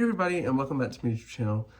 everybody, and welcome back to my YouTube channel.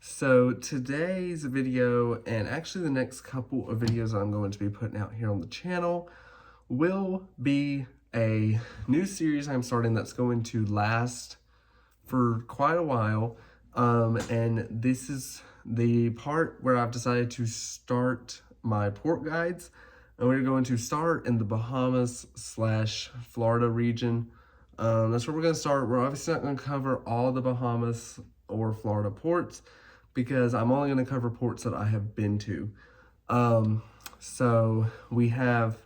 So today's video, and actually the next couple of videos I'm going to be putting out here on the channel, will be a new series I'm starting that's going to last for quite a while. And this is the part where I've decided to start my port guides. And we're going to start in the Bahamas / Florida region. That's where we're going to start. We're obviously not going to cover all the Bahamas or Florida ports because I'm only going to cover ports that I have been to. So we have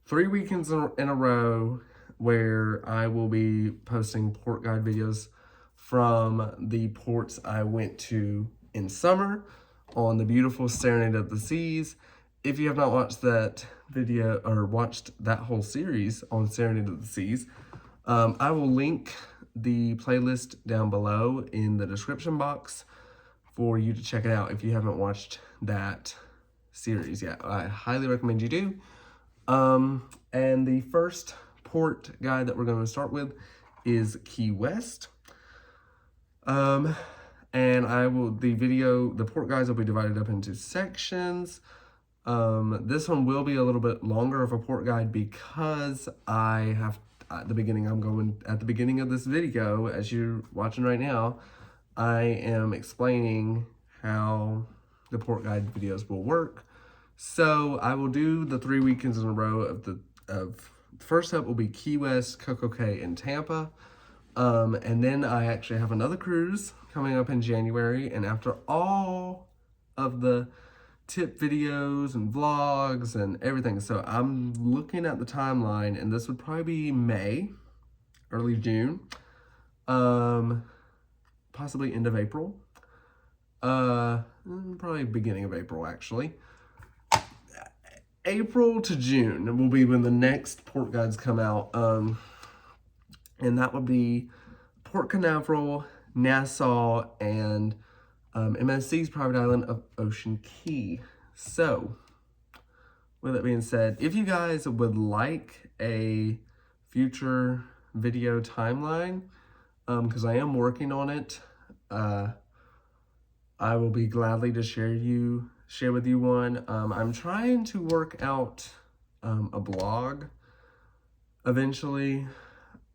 3 weekends in a row where I will be posting port guide videos from the ports I went to in summer on the beautiful Serenade of the Seas. If you have not watched that video or watched that whole series on Serenade of the Seas, I will link the playlist down below in the description box for you to check it out if you haven't watched that series yet. I highly recommend you do. And the first port guide that we're going to start with is Key West. And the port guides will be divided up into sections. This one will be a little bit longer of a port guide because at the beginning of this video, as you're watching right now, I am explaining how the port guide videos will work. So I will do the 3 weekends in a row of first up will be Key West, Coco Cay, and Tampa. And then I actually have another cruise coming up in January, and after all of the tip videos and vlogs and everything, so I'm looking at the timeline, and this would probably be May, early June, possibly end of April, probably beginning of April actually. April to June will be when the next port guides come out, and that would be Port Canaveral, Nassau, and MSC's private island of Ocean Key. So, with that being said, if you guys would like a future video timeline, because I am working on it, I will be gladly to share with you one. I'm trying to work out a blog eventually,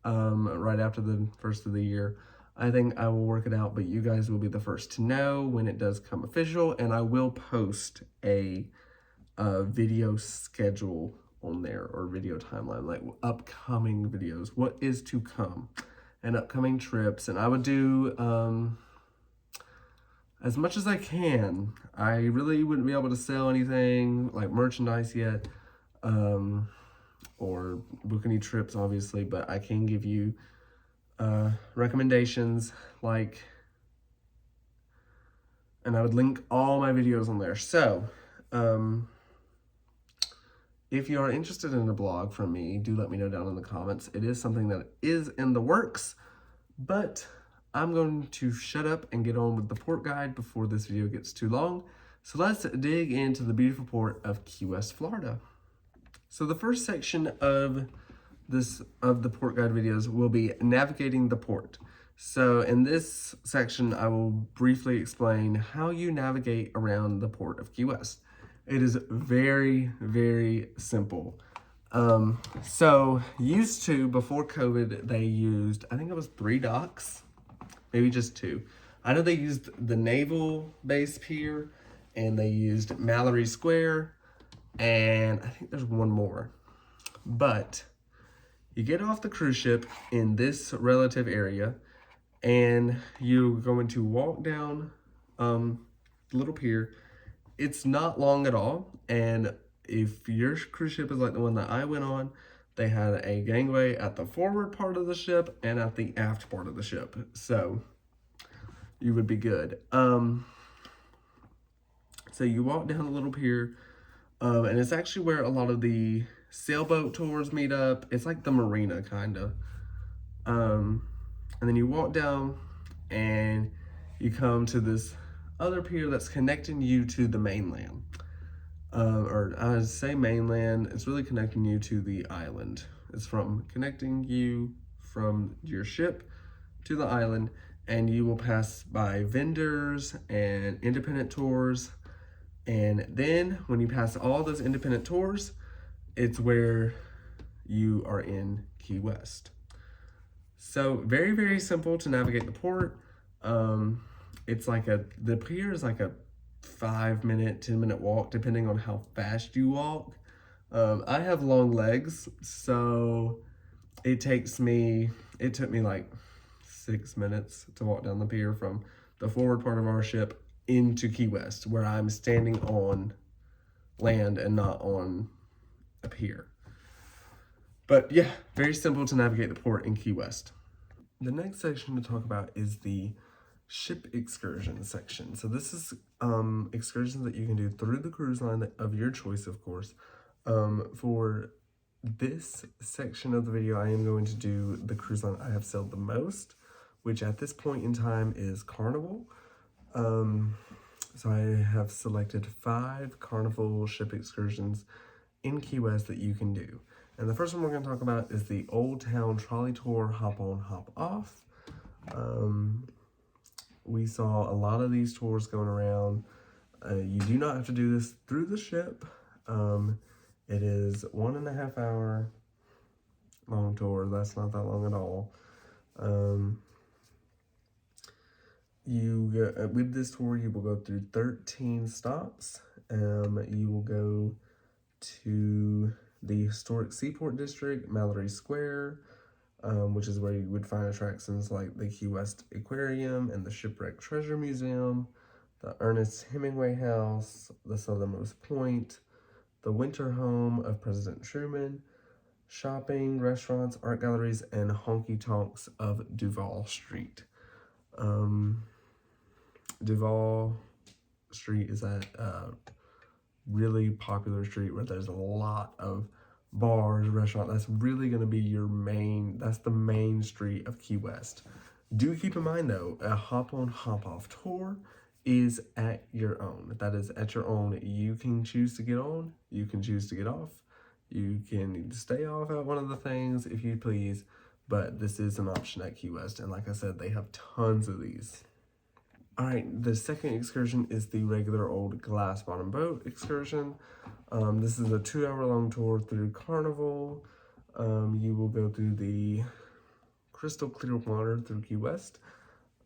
right after the first of the year. I think I will work it out, but you guys will be the first to know when it does come official, and I will post a video schedule on there, or video timeline, like upcoming videos, what is to come, and upcoming trips. And I would do as much as I can. I really wouldn't be able to sell anything like merchandise yet, or book any trips, obviously, but I can give you recommendations, and I would link all my videos on there. So, if you are interested in a blog from me, do let me know down in the comments. It is something that is in the works, but I'm going to shut up and get on with the port guide before this video gets too long. So let's dig into the beautiful port of Key West, Florida. So the first section of the port guide videos will be navigating the port. So in this section, I will briefly explain how you navigate around the port of Key West. It is very, very simple. So used to, before COVID, they used, I think it was 3 docks, maybe just 2. I know they used the Naval Base Pier, and they used Mallory Square, and I think there's one more. But you get off the cruise ship in this relative area, and you're going to walk down the little pier. It's not long at all, and if your cruise ship is like the one that I went on, they had a gangway at the forward part of the ship and at the aft part of the ship, so you would be good. So you walk down the little pier, and it's actually where a lot of the sailboat tours meet up. It's like the marina, kind of. And then you walk down, and you come to this other pier that's connecting you to the mainland. Or I would say mainland, it's really connecting you to the island. It's connecting you from your ship to the island, and you will pass by vendors and independent tours. And then when you pass all those independent tours, it's where you are in Key West. So very, very simple to navigate the port. It's like the pier is like a 5-minute, 10-minute walk, depending on how fast you walk. I have long legs, so it took me like 6 minutes to walk down the pier from the forward part of our ship into Key West, where I'm standing on land and not on a pier. But yeah, very simple to navigate the port in Key West. The next section to talk about is the ship excursion section. So this is excursions that you can do through the cruise line of your choice, of course. For this section of the video, I am going to do the cruise line I have sailed the most, which at this point in time is Carnival. So I have selected 5 Carnival ship excursions in Key West that you can do. And the first one we're going to talk about is the Old Town Trolley Tour Hop On, Hop Off. We saw a lot of these tours going around. You do not have to do this through the ship. It is 1.5 hour long tour. That's not that long at all. With this tour, you will go through 13 stops. You will go to the historic Seaport District, Mallory Square, which is where you would find attractions like the Key West Aquarium and the Shipwreck Treasure Museum, the Ernest Hemingway House, the Southernmost Point, the winter home of President Truman, shopping, restaurants, art galleries, and honky tonks of Duval Street. Duval Street is a really popular street where there's a lot of bars, restaurants. That's really going to be that's the main street of Key West. Do keep in mind though, a hop on, hop off tour is at your own. That is at your own. You can choose to get on, you can choose to get off, you can stay off at one of the things if you please, but this is an option at Key West. And like I said, they have tons of these. All right, the second excursion is the regular old glass bottom boat excursion. This is a 2-hour long tour through Carnival. You will go through the crystal clear water through Key West,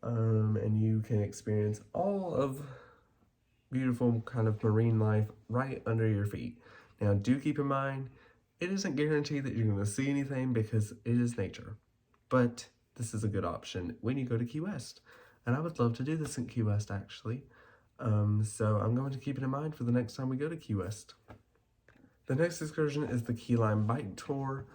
and you can experience all of beautiful kind of marine life right under your feet. Now, do keep in mind, it isn't guaranteed that you're going to see anything because it is nature, but this is a good option when you go to Key West. And I would love to do this in Key West, actually. So I'm going to keep it in mind for the next time we go to Key West. The next excursion is the Key Lime Bike Tour.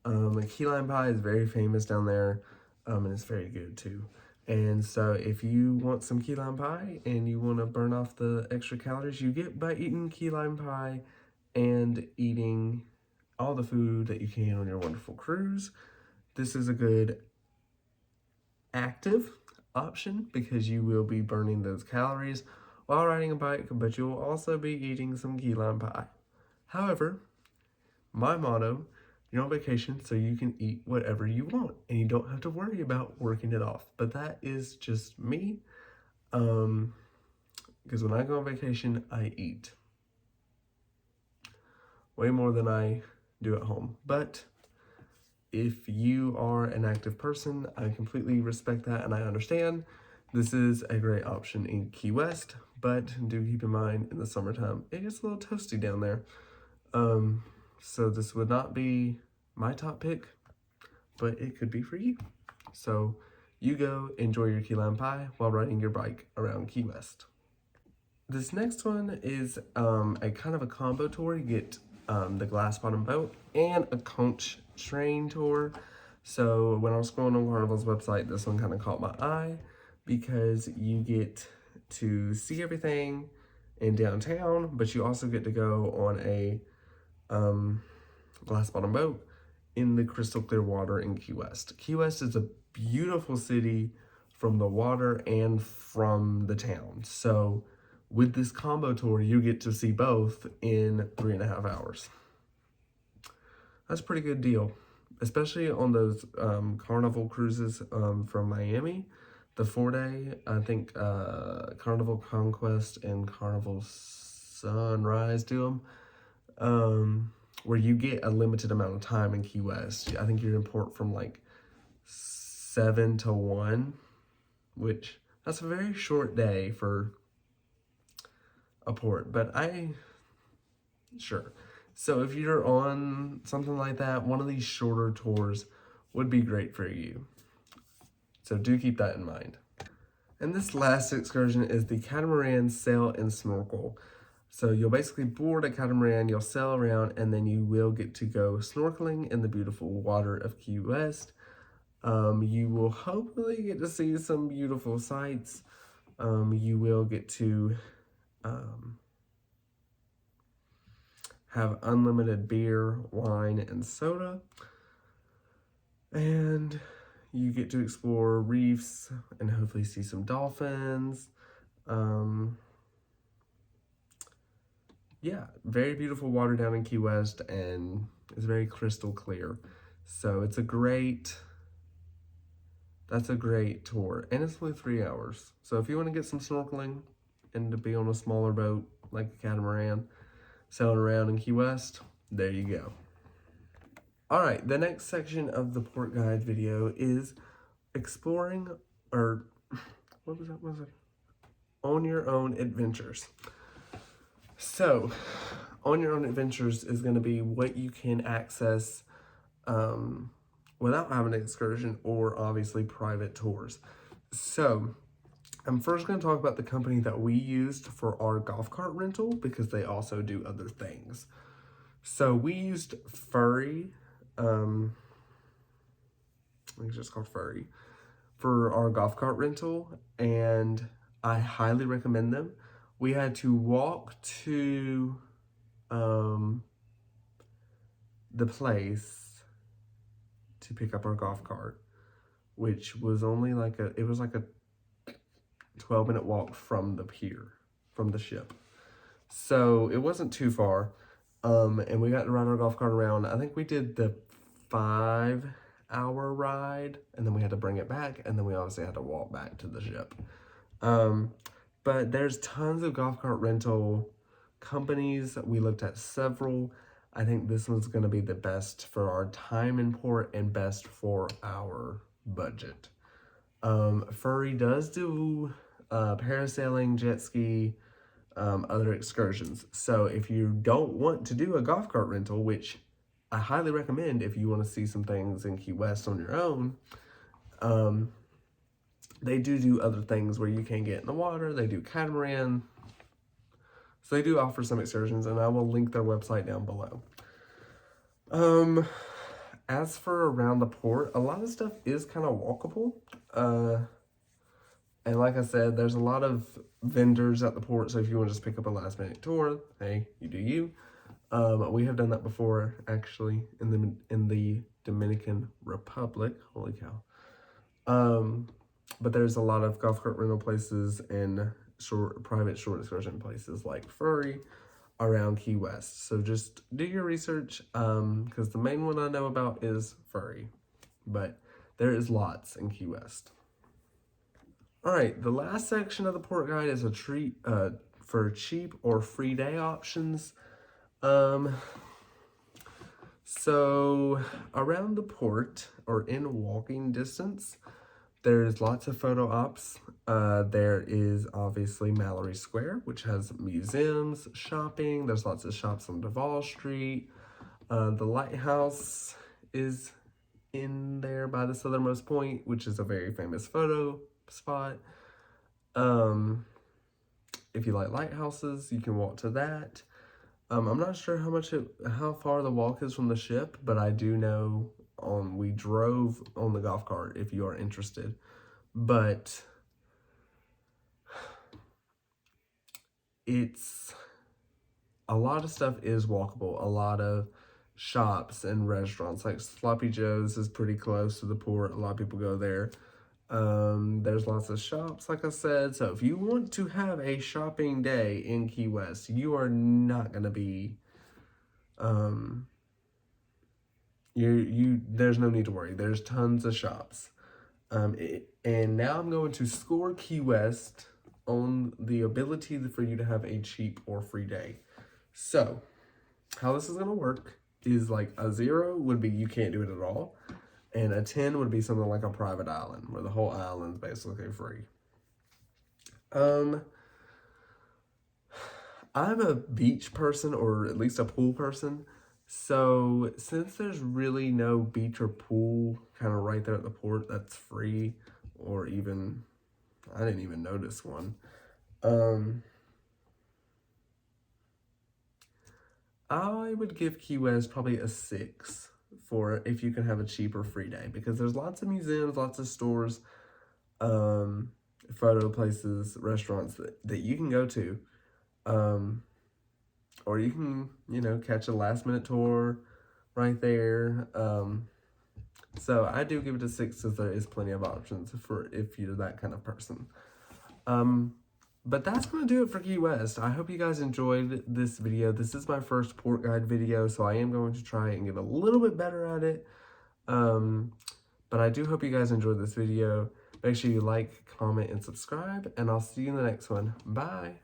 Key Lime Pie is very famous down there, and it's very good too. And so if you want some key lime pie and you want to burn off the extra calories you get by eating key lime pie and eating all the food that you can on your wonderful cruise, this is a good active option because you will be burning those calories while riding a bike, but you will also be eating some key lime pie. However, my motto, you're on vacation so you can eat whatever you want and you don't have to worry about working it off. But that is just me, because when I go on vacation, I eat way more than I do at home. But if you are an active person, I completely respect that and I understand. This is a great option in Key West, but do keep in mind in the summertime, it gets a little toasty down there. So this would not be my top pick, but it could be for you. So you go enjoy your key lime pie while riding your bike around Key West. This next one is a kind of a combo tour. You get the glass bottom boat and a conch train tour. So when I was scrolling on Carnival's website, this one kind of caught my eye because you get to see everything in downtown, but you also get to go on a glass bottom boat in the crystal clear water in Key West. Key West is a beautiful city from the water and from the town. So with this combo tour, you get to see both in 3.5 hours. That's a pretty good deal, especially on those Carnival cruises from Miami. the 4-day, I think Carnival Conquest and Carnival Sunrise do them, where you get a limited amount of time in Key West. I think you're in port from like 7 to 1, which that's a very short day for a port, but sure. So if you're on something like that, one of these shorter tours would be great for you. So do keep that in mind. And this last excursion is the catamaran sail and snorkel. So you'll basically board a catamaran, you'll sail around, and then you will get to go snorkeling in the beautiful water of Key West. You will hopefully get to see some beautiful sights. You will get to have unlimited beer, wine, and soda. And you get to explore reefs and hopefully see some dolphins. Yeah, very beautiful water down in Key West, and it's very crystal clear. So that's a great tour, and it's only 3 hours. So if you want to get some snorkeling and to be on a smaller boat like a catamaran, sailing around in Key West, there you go. All right, the next section of the port guide video is exploring, or what was it? On your own adventures. So, on your own adventures is going to be what you can access without having an excursion, or obviously private tours. So, I'm first going to talk about the company that we used for our golf cart rental, because they also do other things. So we used Furry, I think it's just called Furry, for our golf cart rental, and I highly recommend them. We had to walk to the place to pick up our golf cart, which was only like a 12-minute walk from the pier, from the ship. So it wasn't too far. And we got to ride our golf cart around. I think we did the 5-hour ride, and then we had to bring it back, and then we obviously had to walk back to the ship. But there's tons of golf cart rental companies. We looked at several. I think this one's going to be the best for our time in port and best for our budget. Furry does do parasailing, jet ski, other excursions. So if you don't want to do a golf cart rental, which I highly recommend if you want to see some things in Key West on your own, they do other things where you can get in the water. They do catamaran. So they do offer some excursions, and I will link their website down below. As for around the port, a lot of stuff is kind of walkable. And like I said, there's a lot of vendors at the port, so if you want to just pick up a last minute tour, hey, you do you. We have done that before, actually, in the Dominican Republic. Holy cow. But there's a lot of golf cart rental places and private short excursion places like Furry around Key West. So just do your research, because the main one I know about is Furry, but there is lots in Key West. All right, the last section of the port guide is a treat for cheap or free day options. So around the port, or in walking distance, there's lots of photo ops. There is obviously Mallory Square, which has museums, shopping. There's lots of shops on Duval Street. The lighthouse is in there by the southernmost point, which is a very famous photo spot. If you like lighthouses, you can walk to that. I'm not sure how far the walk is from the ship, but I do know we drove on the golf cart if you are interested. But it's a lot of stuff is walkable. A lot of shops and restaurants, like Sloppy Joe's is pretty close to the port. A lot of people go there. There's lots of shops, like I said. So if you want to have a shopping day in Key West, you are not going to be, there's no need to worry. There's tons of shops. And now I'm going to score Key West on the ability for you to have a cheap or free day. So how this is going to work is like a 0 would be you can't do it at all. And a 10 would be something like a private island where the whole island's basically free. I'm a beach person, or at least a pool person. So since there's really no beach or pool kind of right there at the port that's free, or even, I didn't even notice one. I would give Key West probably a 6 for if you can have a cheaper free day, because there's lots of museums, lots of stores, photo places, restaurants that you can go to. Or you can, catch a last minute tour right there. So I do give it a 6 because there is plenty of options for if you're that kind of person. But that's going to do it for Key West. I hope you guys enjoyed this video. This is my first port guide video, so I am going to try and get a little bit better at it. But I do hope you guys enjoyed this video. Make sure you like, comment, and subscribe, and I'll see you in the next one. Bye!